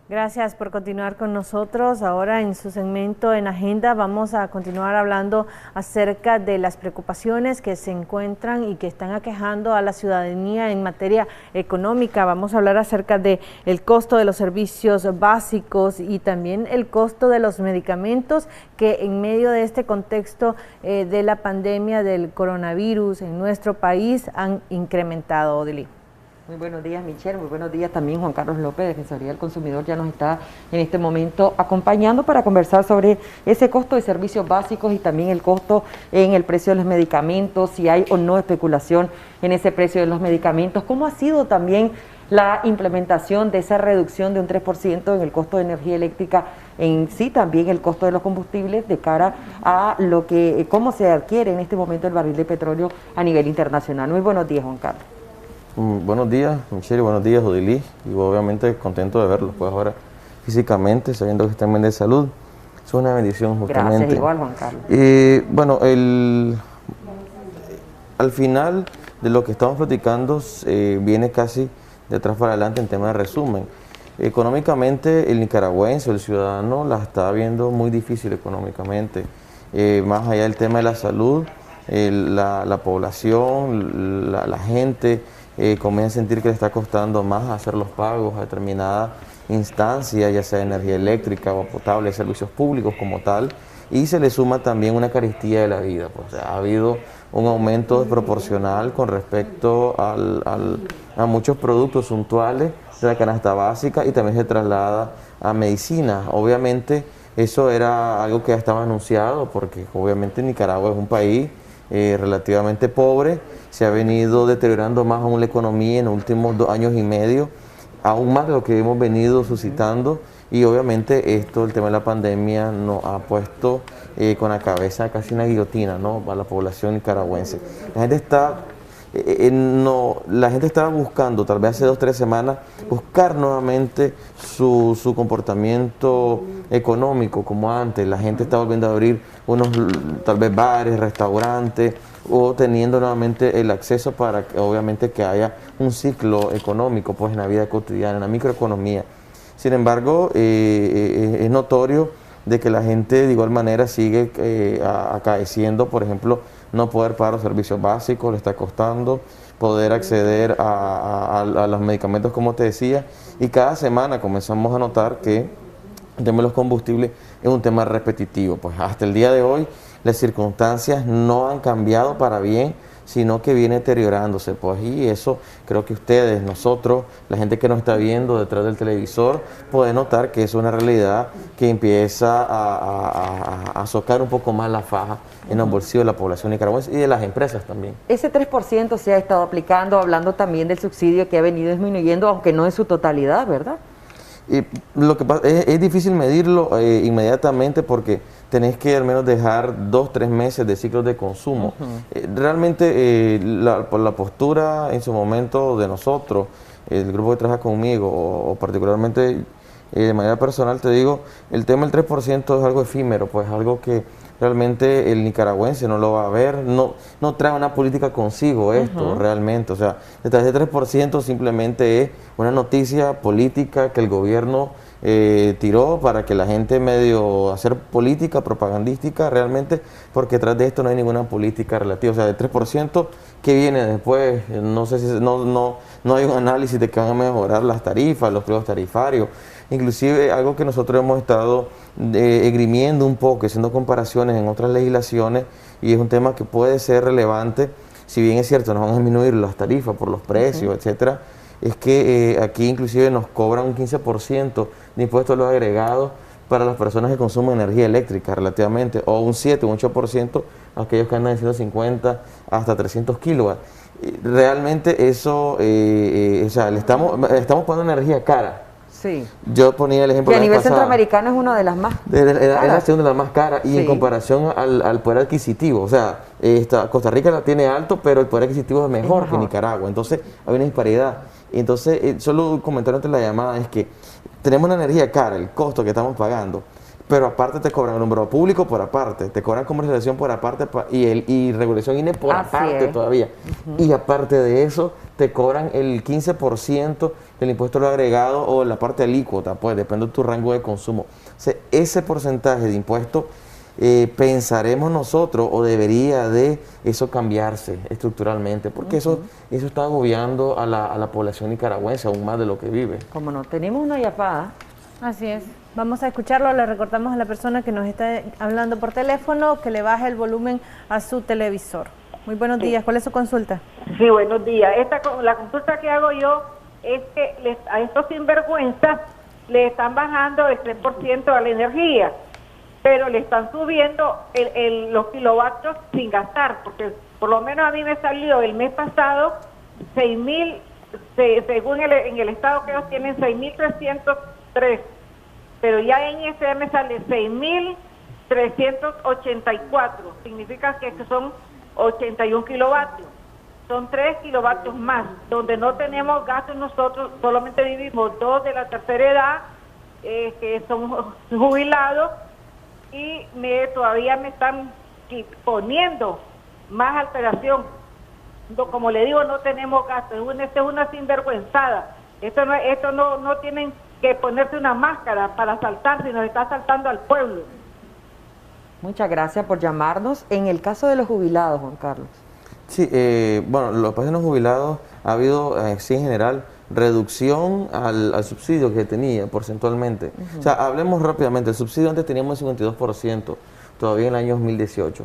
Gracias por continuar con nosotros. Ahora en su segmento en Agenda vamos a continuar hablando acerca de las preocupaciones que se encuentran y que están aquejando a la ciudadanía en materia económica. Vamos a hablar acerca del costo de los servicios básicos y también el costo de los medicamentos que en medio de este contexto de la pandemia del coronavirus en nuestro país han incrementado, Odilí. Muy buenos días, Michelle. Muy buenos días también Juan Carlos López, Defensoría del Consumidor, ya nos está en este momento acompañando para conversar sobre ese costo de servicios básicos y también el costo en el precio de los medicamentos, si hay o no especulación en ese precio de los medicamentos. ¿Cómo ha sido también la implementación de esa reducción de un 3% en el costo de energía eléctrica, en sí también el costo de los combustibles de cara a lo que cómo se adquiere en este momento el barril de petróleo a nivel internacional? Muy buenos días, Juan Carlos. Buenos días, Michelle, buenos días, Odilí, y obviamente contento de verlos, pues ahora físicamente, sabiendo que están bien de salud, es una bendición justamente. Gracias, igual, Juan Carlos. Bueno, al final de lo que estamos platicando viene casi de atrás para adelante en tema de resumen. Económicamente el nicaragüense, el ciudadano, la está viendo muy difícil económicamente, más allá del tema de la salud, la población, la gente, comienza a sentir que le está costando más hacer los pagos a determinada instancia, ya sea de energía eléctrica o potable, servicios públicos como tal, y se le suma también una carestía de la vida. Pues, ha habido un aumento desproporcional con respecto a muchos productos suntuales de la canasta básica y también se traslada a medicina. Obviamente eso era algo que ya estaba anunciado porque obviamente Nicaragua es un país relativamente pobre, se ha venido deteriorando más aún la economía en los últimos 2 años y medio, aún más de lo que hemos venido suscitando, y obviamente esto, el tema de la pandemia, nos ha puesto con la cabeza casi una guillotina, ¿no?, a la población nicaragüense. La gente estaba buscando, tal vez hace 2 o 3 semanas, buscar nuevamente su comportamiento económico como antes. La gente está volviendo a abrir unos tal vez bares, restaurantes, o teniendo nuevamente el acceso para que, obviamente, que haya un ciclo económico pues en la vida cotidiana, en la microeconomía. Sin embargo, es notorio de que la gente de igual manera sigue acaeciendo, por ejemplo, no poder pagar los servicios básicos, le está costando poder acceder a los medicamentos, como te decía, y cada semana comenzamos a notar que el tema de los combustibles es un tema repetitivo. Pues hasta el día de hoy las circunstancias no han cambiado para bien, sino que viene deteriorándose, pues, y eso creo que ustedes, nosotros, la gente que nos está viendo detrás del televisor, puede notar que es una realidad que empieza a socar un poco más la faja en los bolsillos de la población nicaragüense y de las empresas también. Ese 3% se ha estado aplicando, hablando también del subsidio que ha venido disminuyendo, aunque no en su totalidad, ¿verdad? Lo que pasa es difícil medirlo inmediatamente porque tenés que al menos dejar 2 o 3 meses de ciclos de consumo. Realmente la postura en su momento de nosotros, el grupo que trabaja conmigo, o particularmente de manera personal, te digo, el tema del 3% es algo efímero, pues algo que realmente el nicaragüense no lo va a ver, no trae una política consigo esto realmente. O sea, detrás del 3% simplemente es una noticia política que el gobierno tiró para que la gente medio hacer política propagandística realmente, porque detrás de esto no hay ninguna política relativa. O sea, del 3% que viene después, no sé si no hay un análisis de que van a mejorar las tarifas, los precios tarifarios. Inclusive algo que nosotros hemos estado esgrimiendo un poco, haciendo comparaciones en otras legislaciones, y es un tema que puede ser relevante, si bien es cierto, nos van a disminuir las tarifas por los precios, etcétera, es que aquí inclusive nos cobran un 15% de impuestos a los agregados para las personas que consumen energía eléctrica relativamente, o un 7, un 8% a aquellos que andan de 150 hasta 300 kilowatts. Realmente eso, o sea, le estamos poniendo energía cara. Sí. Yo ponía el ejemplo que a nivel centroamericano es una de las más caras. Es la segunda de las más caras, y en comparación al poder adquisitivo, o sea, Costa Rica la tiene alto, pero el poder adquisitivo es mejor que Nicaragua, entonces hay una disparidad. Entonces, solo un comentario antes de la llamada es que tenemos una energía cara, el costo que estamos pagando, pero aparte te cobran alumbrado público por aparte, te cobran comercialización por aparte y regulación INE por aparte todavía. Y aparte de eso, te cobran el 15% del impuesto al agregado o la parte alícuota, pues depende de tu rango de consumo. O sea, ese porcentaje de impuesto, pensaremos nosotros, o debería de eso cambiarse estructuralmente, porque eso está agobiando a la población nicaragüense aún más de lo que vive. Como no tenemos una llamada. Así es. Vamos a escucharlo. Le recordamos a la persona que nos está hablando por teléfono que le baje el volumen a su televisor. Muy buenos días. ¿Cuál es su consulta? Sí, buenos días. La consulta que hago yo es que a estos sinvergüenzas le están bajando el 3% a la energía, pero le están subiendo los kilovatios sin gastar, porque por lo menos a mí me salió el mes pasado 6.000, según en el estado que ellos tienen 6.303, pero ya en ese me sale 6.384, significa que son 81 kilovatios, son 3 kilovatios más, donde no tenemos gastos nosotros, solamente vivimos 2 de la tercera edad, que son jubilados, y todavía me están poniendo más alteración. Como le digo, no tenemos gastos, esta es una sinvergüenzada. Esto no tienen que ponerse una máscara para asaltar, sino está asaltando al pueblo. Muchas gracias por llamarnos. En el caso de los jubilados, Juan Carlos. Sí, bueno, los países no jubilados ha habido, sí, en general, reducción al subsidio que tenía porcentualmente. O sea, hablemos rápidamente. El subsidio antes teníamos el 52%, todavía en el año 2018.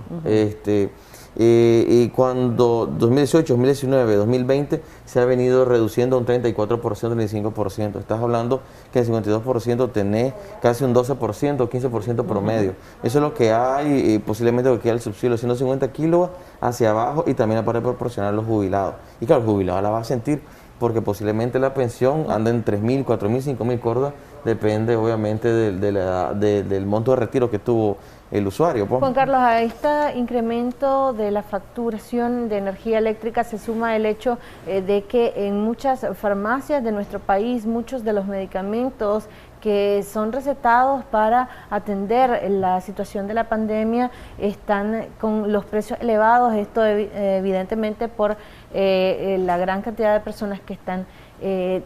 Y cuando 2018, 2019, 2020 se ha venido reduciendo a un 34%, 35%. Estás hablando que el 52% tenés casi un 12%, 15% promedio. Eso es lo que hay, y posiblemente lo que queda el subsidio de 150 kilovatios hacia abajo, y también para proporcionar a los jubilados. Y claro, el jubilado la va a sentir, porque posiblemente la pensión anda en 3.000, 4.000, 5.000 cordas, depende obviamente del monto de retiro que tuvo el usuario. Juan Carlos, a este incremento de la facturación de energía eléctrica se suma el hecho de que en muchas farmacias de nuestro país, muchos de los medicamentos que son recetados para atender la situación de la pandemia están con los precios elevados, esto evidentemente por la gran cantidad de personas que están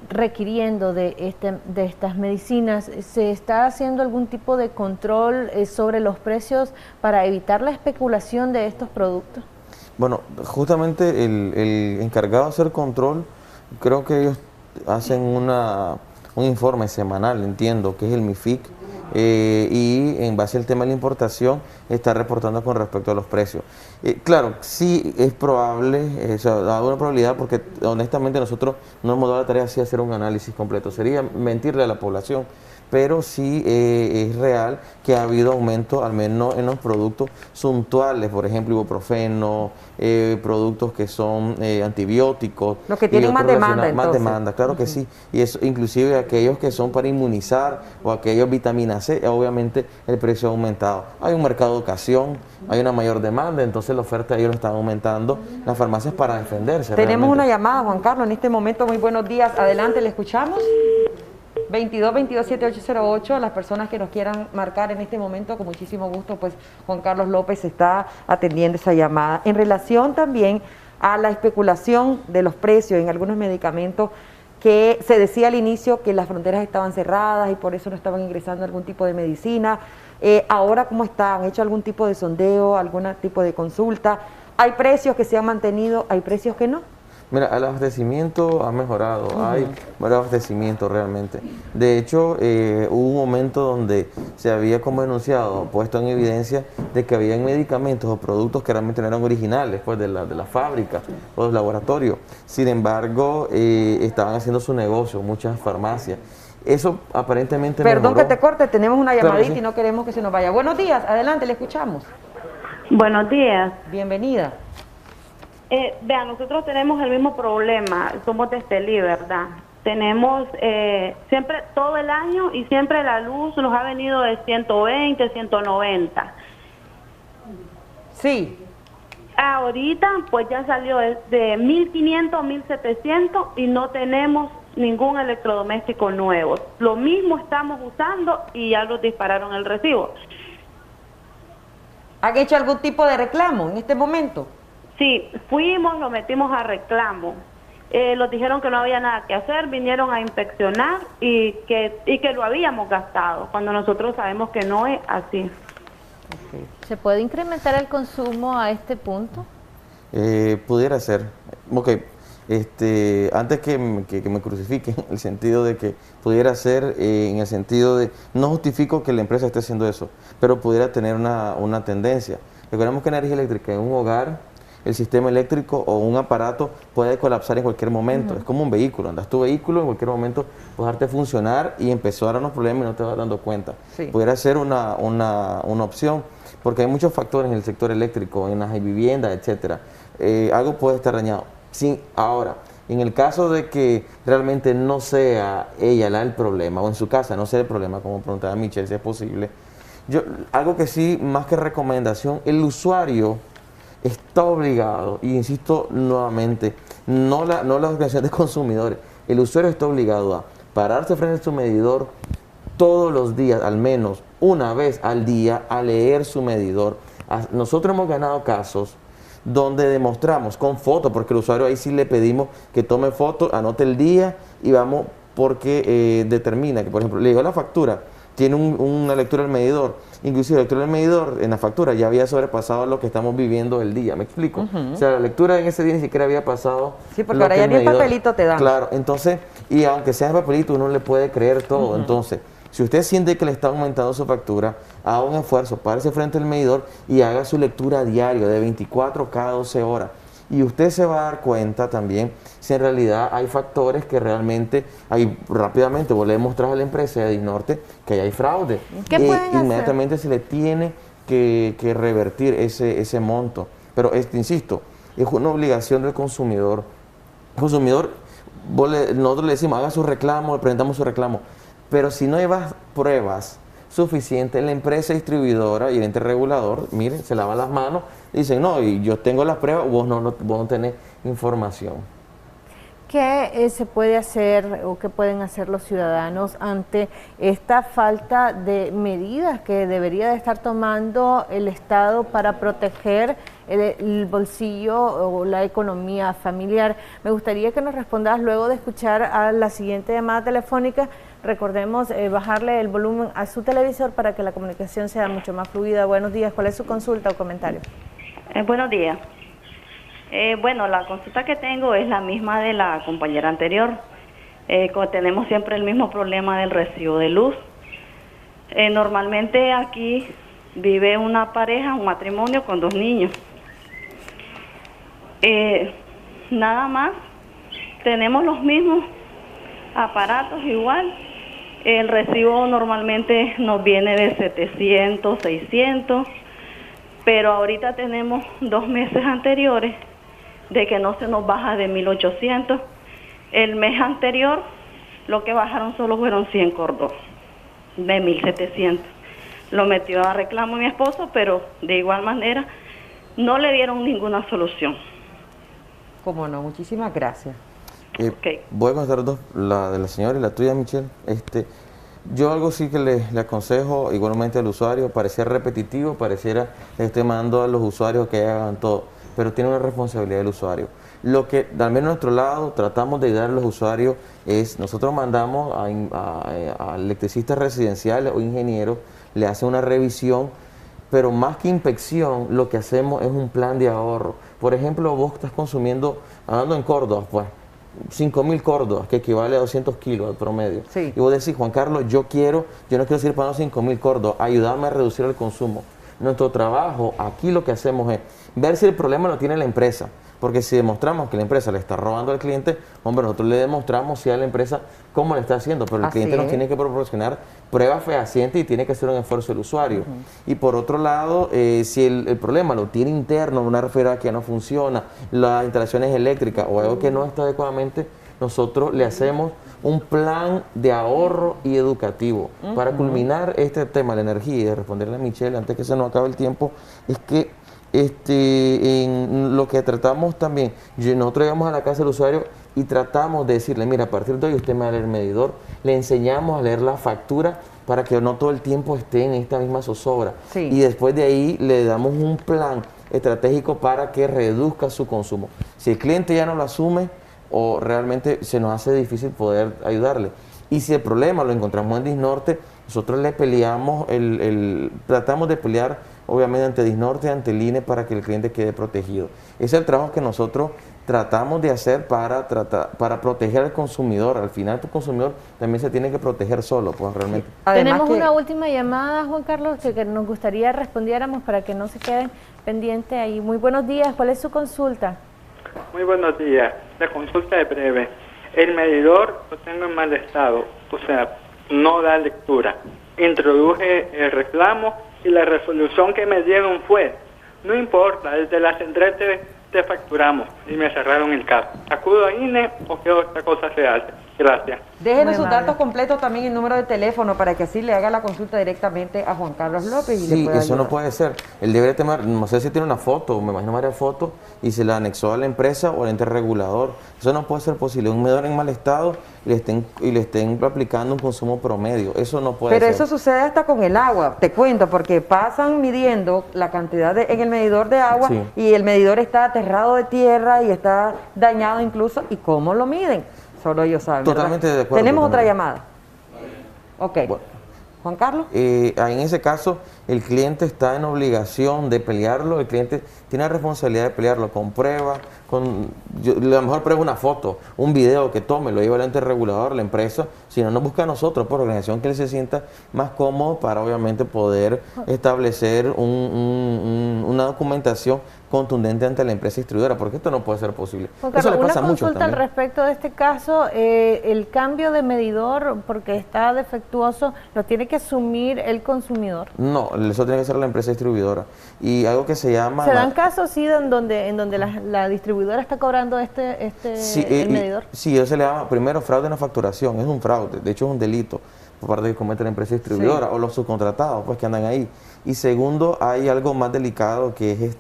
requiriendo de estas medicinas. ¿Se está haciendo algún tipo de control sobre los precios para evitar la especulación de estos productos? Bueno, justamente el encargado de hacer control, creo que ellos hacen un informe semanal, entiendo, que es el MIFIC, y en base al tema de la importación está reportando con respecto a los precios. Claro, sí es probable, o sea, da una probabilidad, porque honestamente nosotros no hemos dado la tarea así de hacer un análisis completo, sería mentirle a la población, pero sí es real que ha habido aumento, al menos en los productos suntuales, por ejemplo, ibuprofeno, productos que son antibióticos. Los que tienen más demanda, más demanda, claro que sí. Y eso, inclusive aquellos que son para inmunizar o aquellos vitamina C, obviamente el precio ha aumentado. Hay un mercado de ocasión, hay una mayor demanda, entonces la oferta de ellos lo están aumentando las farmacias para defenderse. Tenemos una llamada, Juan Carlos, en este momento. Muy buenos días. Adelante, ¿le escuchamos? 22-22-7808, las personas que nos quieran marcar en este momento, con muchísimo gusto, pues Juan Carlos López está atendiendo esa llamada. En relación también a la especulación de los precios en algunos medicamentos, que se decía al inicio que las fronteras estaban cerradas y por eso no estaban ingresando algún tipo de medicina. Ahora, ¿cómo está? ¿Han hecho algún tipo de sondeo, algún tipo de consulta? ¿Hay precios que se han mantenido, hay precios que no? Mira, el abastecimiento ha mejorado, hay buen abastecimiento realmente. De hecho, hubo un momento donde se había como denunciado, puesto en evidencia, de que habían medicamentos o productos que realmente no eran originales, pues de la fábrica o de los laboratorios. Sin embargo, estaban haciendo su negocio, muchas farmacias. Eso aparentemente Perdón mejoró. que te corte, tenemos una llamadita, Claro que sí. Y no queremos que se nos vaya. Buenos días, adelante, le escuchamos. Buenos días. Bienvenida. Vean, nosotros tenemos el mismo problema, somos de Estelí, ¿verdad? Tenemos siempre, todo el año, y siempre la luz nos ha venido de 120, 190. Sí. Ahorita, pues ya salió de 1.500, 1.700 y no tenemos ningún electrodoméstico nuevo. Lo mismo estamos usando y ya nos dispararon el recibo. ¿Han hecho algún tipo de reclamo en este momento? Sí, fuimos, lo metimos a reclamo. Nos dijeron que no había nada que hacer, vinieron a inspeccionar y que lo habíamos gastado, cuando nosotros sabemos que no es así. Okay. ¿Se puede incrementar el consumo a este punto? Pudiera ser. Ok, antes que me crucifiquen, en el sentido de que pudiera ser, en el sentido de, no justifico que la empresa esté haciendo eso, pero pudiera tener una tendencia. Recordemos que energía eléctrica en un hogar, el sistema eléctrico o un aparato puede colapsar en cualquier momento. Es como un vehículo, andas tu vehículo, en cualquier momento puede dejarte funcionar y empezó a dar unos problemas y no te vas dando cuenta. Sí. Pudiera ser una opción, porque hay muchos factores en el sector eléctrico, en las viviendas, etcétera. Algo puede estar dañado. Sí, ahora, en el caso de que realmente no sea ella el problema, o en su casa no sea el problema, como preguntaba Michelle, si es posible, algo que sí, más que recomendación, el usuario está obligado, y insisto nuevamente, no la organización de consumidores, el usuario está obligado a pararse frente a su medidor todos los días, al menos una vez al día, a leer su medidor. Nosotros hemos ganado casos donde demostramos con fotos, porque el usuario ahí sí le pedimos que tome fotos, anote el día y vamos, porque determina que, por ejemplo, le llegó la factura, tiene una lectura del medidor, inclusive la lectura del medidor en la factura ya había sobrepasado lo que estamos viviendo el día, ¿me explico? O sea, la lectura en ese día ni siquiera había pasado. Sí, porque ahora ya ni el papelito te dan. Claro, entonces, y aunque sea el papelito, uno le puede creer todo. Entonces, si usted siente que le está aumentando su factura, haga un esfuerzo, párese frente al medidor y haga su lectura diaria de 24 cada 12 horas. Y usted se va a dar cuenta también si en realidad hay factores que realmente, rápidamente vos le mostrás a la empresa de Norte que hay fraude. ¿Qué pueden inmediatamente se le tiene que revertir ese monto. Pero insisto, es una obligación del consumidor. El consumidor, nosotros le decimos, haga su reclamo, le presentamos su reclamo. Pero si no llevas pruebas suficientes, la empresa distribuidora y el ente regulador, miren, se lavan las manos, dicen, no, y yo tengo las pruebas, vos no tenés información. ¿Qué se puede hacer o qué pueden hacer los ciudadanos ante esta falta de medidas que debería de estar tomando el Estado para proteger el bolsillo o la economía familiar? Me gustaría que nos respondas luego de escuchar a la siguiente llamada telefónica. Recordemos bajarle el volumen a su televisor para que la comunicación sea mucho más fluida. Buenos días, ¿cuál es su consulta o comentario? Buenos días. Bueno, la consulta que tengo es la misma de la compañera anterior. Tenemos siempre el mismo problema del recibo de luz. Normalmente aquí vive una pareja, un matrimonio con 2 niños. Nada más, tenemos los mismos aparatos igual. El recibo normalmente nos viene de 700, 600, pero ahorita tenemos 2 meses anteriores de que no se nos baja de 1800. El mes anterior lo que bajaron solo fueron 100 cordos de 1700. Lo metió a reclamo mi esposo, pero de igual manera no le dieron ninguna solución. Cómo no, muchísimas gracias. Okay. Voy a contestar dos, la de la señora y la tuya, Michelle. Yo algo sí que le aconsejo igualmente al usuario, pareciera repetitivo, pareciera que esté mandando a los usuarios que hagan todo, pero tiene una responsabilidad del usuario. Lo que, al menos a nuestro lado, tratamos de ayudar a los usuarios es, nosotros mandamos a electricistas residenciales o ingenieros, le hacen una revisión, pero más que inspección, lo que hacemos es un plan de ahorro. Por ejemplo, vos estás consumiendo, hablando en Córdoba, pues, 5.000 córdobas, que equivale a 200 kilos al promedio. Sí. Y vos decís, Juan Carlos, yo no quiero seguir pagando 5.000 córdobas, ayúdame a reducir el consumo. Nuestro trabajo, aquí lo que hacemos es ver si el problema lo tiene la empresa, porque si demostramos que la empresa le está robando al cliente, hombre, nosotros le demostramos si a la empresa cómo le está haciendo, pero el cliente nos tiene que proporcionar pruebas fehacientes y tiene que hacer un esfuerzo el usuario. Y por otro lado, si el problema lo tiene interno, una refrigeradora que ya no funciona, las instalaciones eléctricas o algo que no está adecuadamente, nosotros le hacemos un plan de ahorro y educativo. Para culminar este tema de la energía y de responderle a Michelle antes que se nos acabe el tiempo, es que en lo que tratamos también, nosotros llegamos a la casa del usuario y tratamos de decirle, mira, a partir de hoy usted me va a leer el medidor, le enseñamos a leer la factura para que no todo el tiempo esté en esta misma zozobra. Sí. Y después de ahí le damos un plan estratégico para que reduzca su consumo. Si el cliente ya no lo asume, o realmente se nos hace difícil poder ayudarle. Y si el problema lo encontramos en Disnorte, nosotros le peleamos, tratamos de pelear obviamente ante Disnorte, ante el INE, para que el cliente quede protegido. Ese es el trabajo que nosotros tratamos de hacer para proteger al consumidor. Al final el consumidor también se tiene que proteger solo, pues realmente. Tenemos una última llamada, Juan Carlos, que nos gustaría respondiéramos para que no se queden pendientes ahí. Muy buenos días, ¿cuál es su consulta? Muy buenos días, la consulta es breve. El medidor lo tengo en mal estado, o sea, no da lectura. Introduje el reclamo y la resolución que me dieron fue, no importa, desde la central te facturamos, y me cerraron el caso. ¿Acudo a INE o qué otra cosa se hace? Gracias. Déjenos sus datos completos, también el número de teléfono, para que así le haga la consulta directamente a Juan Carlos López. Y sí, le pueda eso ayudar. no puede ser. Él debería tener, no sé si tiene una foto, me imagino varias fotos, y se la anexó a la empresa o al ente regulador. Eso no puede ser posible. Un medidor en mal estado y le estén aplicando un consumo promedio. Eso no puede ser. Pero eso sucede hasta con el agua, te cuento, porque pasan midiendo la cantidad en el medidor de agua, sí, y el medidor está aterrado de tierra y está dañado incluso. ¿Y cómo lo miden? Solo ellos saben. Totalmente ¿verdad? de acuerdo. Tenemos otra llamada. Ok. Bueno. Juan Carlos. En ese caso, el cliente está en obligación de pelearlo, el cliente tiene la responsabilidad de pelearlo con pruebas, a lo mejor prueba una foto, un video que tome, lo lleva al ente regulador, la empresa, si no, nos busca a nosotros por organización que él se sienta más cómodo para obviamente poder establecer una documentación contundente ante la empresa distribuidora, porque esto no puede ser posible. Carlos, eso le pasa una mucho consulta al también. respecto de este caso, el cambio de medidor porque está defectuoso, ¿lo tiene que asumir el consumidor? No, eso tiene que ser la empresa distribuidora. Y algo que se llama... ¿Se dan casos, sí, en donde la distribuidora está cobrando sí, el medidor? Sí, eso se le llama primero fraude en la facturación, es un fraude, de hecho es un delito por parte que comete la empresa distribuidora, sí, o los subcontratados pues que andan ahí. Y segundo, hay algo más delicado que es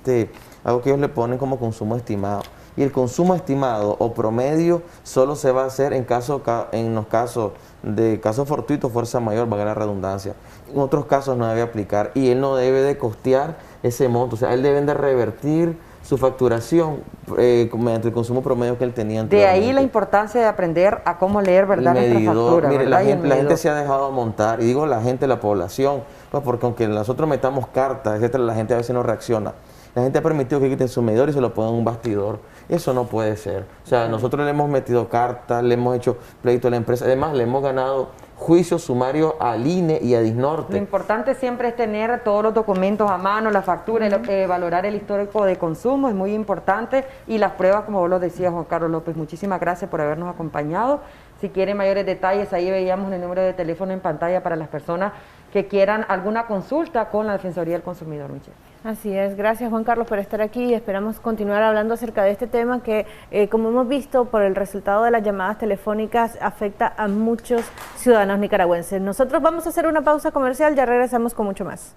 algo que ellos le ponen como consumo estimado. Y el consumo estimado o promedio solo se va a hacer en los casos de caso fortuito, fuerza mayor, valga la redundancia. En otros casos no debe aplicar y él no debe de costear ese monto, o sea, él debe de revertir su facturación mediante el consumo promedio que él tenía anteriormente. De ahí la importancia de aprender a cómo leer, ¿verdad?, nuestra factura. Mire, ¿verdad? la gente se ha dejado montar, y digo la gente, la población, pues porque aunque nosotros metamos cartas, etcétera, la gente a veces no reacciona. La gente ha permitido que quiten su medidor y se lo pongan en un bastidor. Eso no puede ser. O sea, nosotros le hemos metido cartas, le hemos hecho pleito a la empresa, además le hemos ganado juicios sumarios al INE y a Disnorte. Lo importante siempre es tener todos los documentos a mano, la factura, valorar el histórico de consumo, es muy importante, y las pruebas, como vos lo decías, Juan Carlos López. Muchísimas gracias por habernos acompañado. Si quieren mayores detalles, ahí veíamos el número de teléfono en pantalla para las personas que quieran alguna consulta con la Defensoría del Consumidor, Michelle. Así es, gracias Juan Carlos por estar aquí y esperamos continuar hablando acerca de este tema que, como hemos visto por el resultado de las llamadas telefónicas, afecta a muchos ciudadanos nicaragüenses. Nosotros vamos a hacer una pausa comercial, ya regresamos con mucho más.